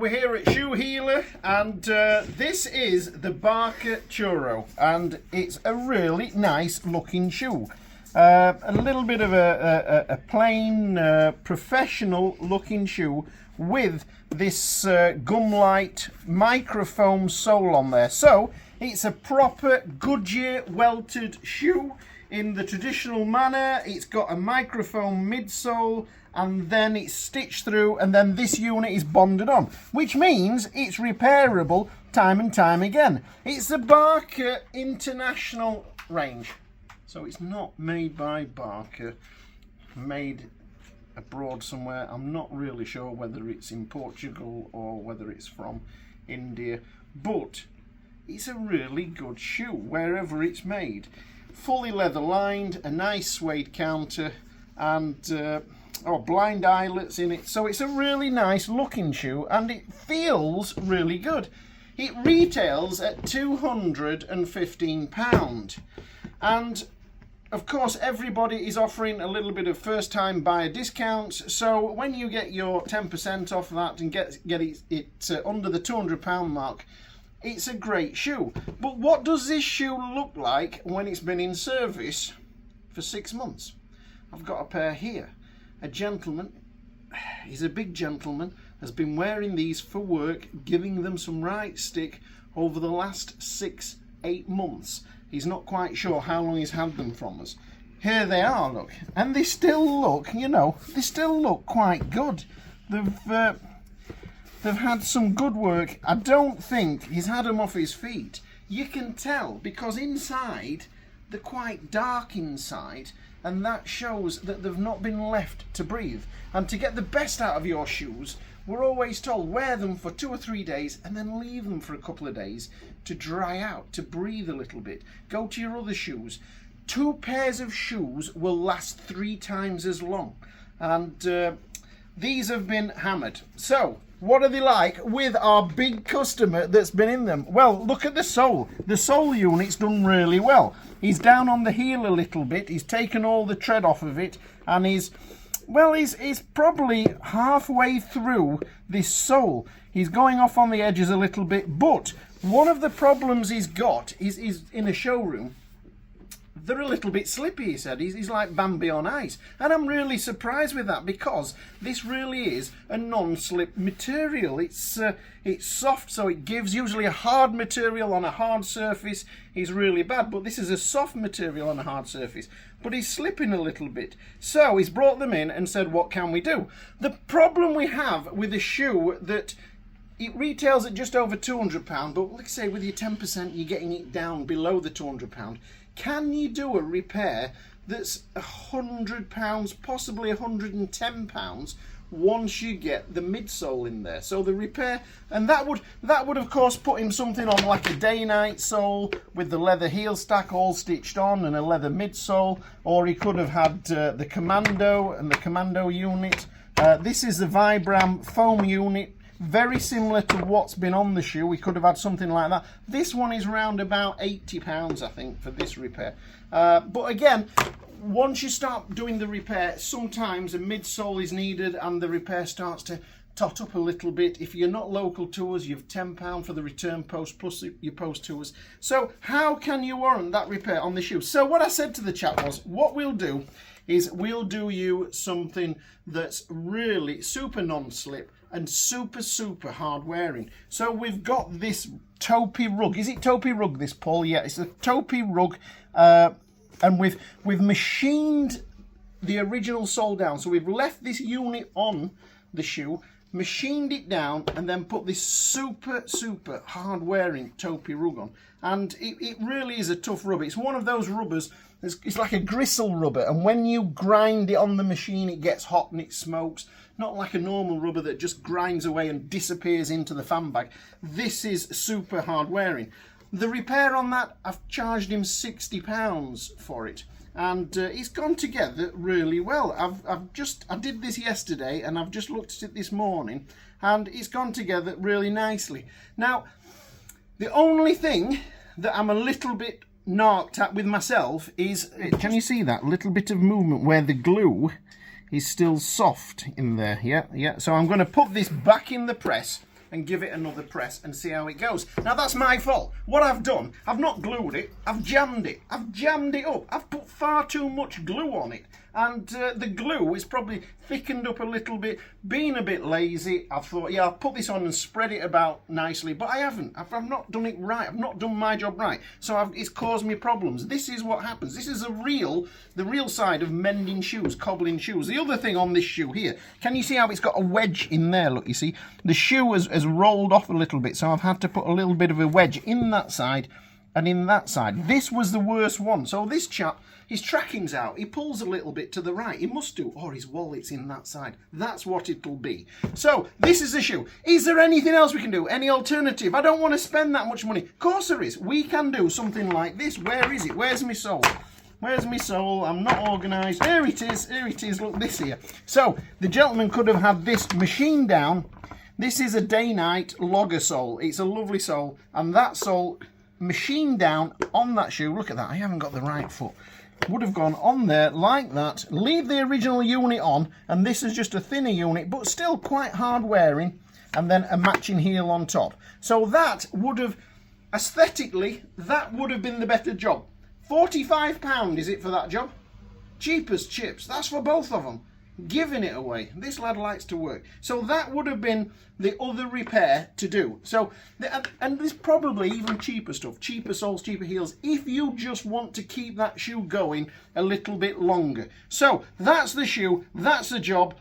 we're here at Shoe Healer, and this is the Barker Truro, and it's a really nice looking shoe. A little bit of a plain, professional looking shoe with this gumlite microfoam sole on there. So it's a proper Goodyear welted shoe in the traditional manner. It's got a microfoam midsole, and then it's stitched through, and then this unit is bonded on, which means it's repairable time and time again. It's a Barker International range, so it's not made by Barker, made abroad somewhere. I'm not really sure whether it's in Portugal or whether it's from India, but it's a really good shoe wherever it's made. Fully leather lined, a nice suede counter, and blind eyelets in it. So it's a really nice looking shoe, and it feels really good. It retails at £215, and of course everybody is offering a little bit of first time buyer discounts, so when you get your 10% off that and get it under the £200 mark, it's a great shoe. But what does this shoe look like when it's been in service for 6 months? I've got a pair here. A gentleman, he's a big gentleman, has been wearing these for work, giving them some right stick over the last 6-8 months. He's not quite sure how long he's had them from us. Here they are, look, and they still look, you know, they still look quite good. They've had some good work. I don't think he's had them off his feet. You can tell because inside they're quite dark inside, and that shows that they've not been left to breathe. And to get the best out of your shoes, we're always told wear them for 2 or 3 days and then leave them for a couple of days to dry out, to breathe a little bit. Go to your other shoes. 2 pairs of shoes will last 3 times as long, and these have been hammered. So what are they like with our big customer that's been in them? Well, look at the sole. The sole unit's done really well. He's down on the heel a little bit. He's taken all the tread off of it, and he's probably halfway through this sole. He's going off on the edges a little bit, but one of the problems he's got is in a showroom. They're a little bit slippy, he said. He's like Bambi on ice. And I'm really surprised with that, because this really is a non-slip material. It's soft, so it gives. Usually a hard material on a hard surface is really bad, but this is a soft material on a hard surface. But he's slipping a little bit. So he's brought them in and said, what can we do? The problem we have with a shoe that it retails at just over £200, but let's say with your 10%, you're getting it down below the £200. Can you do a repair that's £100, possibly £110, once you get the midsole in there? So the repair, and that would of course put him something on like a day-night sole with the leather heel stack all stitched on and a leather midsole, or he could have had the Commando and the Commando unit. This is the Vibram foam unit, very similar to what's been on the shoe. We could have had something like that. This one is round about £80, I think, for this repair. But again, once you start doing the repair, sometimes a midsole is needed and the repair starts to tot up a little bit. If you're not local to us, you've £10 for the return post plus your post to us. So how can you warrant that repair on the shoe? So what I said to the chap was, what we'll do is we'll do you something that's really super non-slip and super hard wearing. So we've got this Topy Rug. Is it Topy Rug, this, Paul? Yeah, it's a Topy Rug, and we've machined the original sole down. So we've left this unit on the shoe, machined it down, and then put this super hard wearing Topy Rug on. And it really is a tough rubber. It's one of those rubbers, it's like a gristle rubber, and when you grind it on the machine, it gets hot and it smokes. Not like a normal rubber that just grinds away and disappears into the fan bag. This is super hard wearing. The repair on that, I've charged him £60 for it, and it's gone together really well. I did this yesterday, and I've just looked at it this morning, and it's gone together really nicely. Now, the only thing that I'm a little bit knocked at with myself is, can you see that little bit of movement where the glue is still soft in there? Yeah. So I'm going to put this back in the press and give it another press and see how it goes. Now that's my fault. What I've done, I've not glued it, I've jammed it. I've jammed it up. I've put far too much glue on it. And the glue is probably thickened up a little bit, being a bit lazy. I thought, yeah, I'll put this on and spread it about nicely, but I haven't. I've not done it right. I've not done my job right. So it's caused me problems. This is what happens. This is the real side of mending shoes, cobbling shoes. The other thing on this shoe here, can you see how it's got a wedge in there? Look, you see, the shoe has rolled off a little bit, so I've had to put a little bit of a wedge in that side and in that side. This was the worst one. So this chap, his tracking's out. He pulls a little bit to the right. He must do, or his wallet's in that side. That's what it'll be. So this is the shoe. Is there anything else we can do? Any alternative? I don't want to spend that much money. Of course there is. We can do something like this. Where is it? Where's my sole? Where's my sole? I'm not organised. Here it is. Here it is. Look, this here. So the gentleman could have had this machined down. This is a day-night logger sole. It's a lovely sole. And that sole machined down on that shoe. Look at that. I haven't got the right foot. Would have gone on there like that. Leave the original unit on. And this is just a thinner unit, but still quite hard wearing. And then a matching heel on top. So that would have, aesthetically, that would have been the better job. £45 is it for that job? Cheap as chips. That's for both of them. Giving it away. This lad likes to work. So that would have been the other repair to do. So, and there's probably even cheaper stuff. Cheaper soles, cheaper heels. If you just want to keep that shoe going a little bit longer. So that's the shoe. That's the job.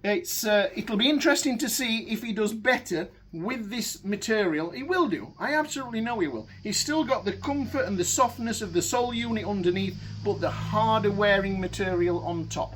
It'll be interesting to see if he does better with this material. He will do. I absolutely know he will. He's still got the comfort and the softness of the sole unit underneath, but the harder wearing material on top.